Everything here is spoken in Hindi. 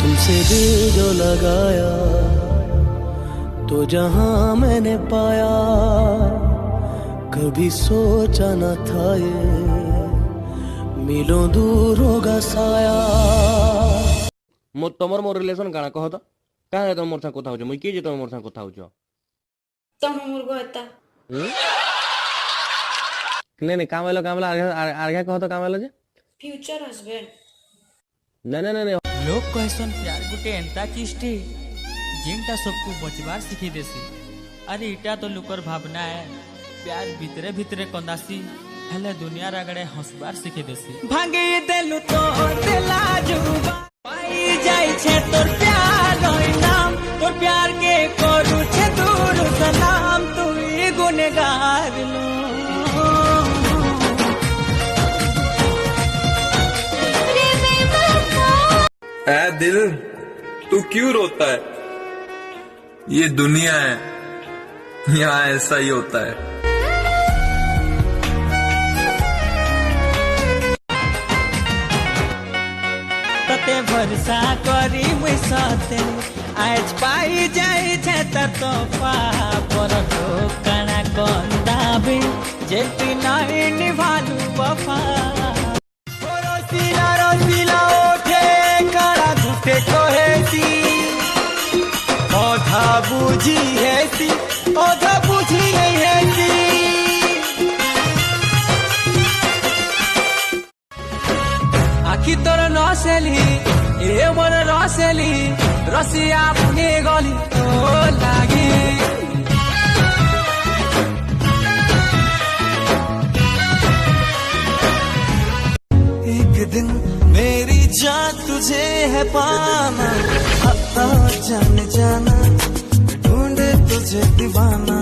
तुमसे दिल जो लगाया तो जहां मैंने पाया, कभी सोचा न था ये मिलो दूर होगा साया। तमर मोर रिलेशन काना कह तो काहे तुम मोर सा कथा होछ मुई के जे तुम मोर सा कथा होछ तम मोर गोता नहीं कामलो आर्घा कह तो कामलो जे फ्यूचर हस्बैंड नहीं लोग कहसन प्यार गुटे एंता चीजटे जिनटा सबको बचबार सिखे देसी। अरे इटा तो लुकर भावना है, प्यार भीतरे भीतरे कंदासी हेले दुनिया रगड़े हंसबार सिखे देसी। भांगे देलु तो दिला जुबा पाई जाई छे तोर प्यार होई नाम, तोर प्यार के करू छे दूर सलाम, तू ही गुनहगार लो। ऐ दिल तू क्यों रोता है, ये दुनिया है यहाँ ऐसा ही होता है। तते भरसा करी मुई सते आज पाई जाई छे तो पर ठोकना कंदाबे जेती नहीं निभालू वफा। रोसिला रोसिला ओठे काड़ा घुटे कहेसी ओधा बुझी हेसी ओधा बुझी नहीं हेसी। आखी तोर नसेली ए मन रसेली रसिया पुगे गली तो लागी। एक दिन मेरी जान तुझे है पाना, जाने जाना ढूंढे तुझे दीवाना।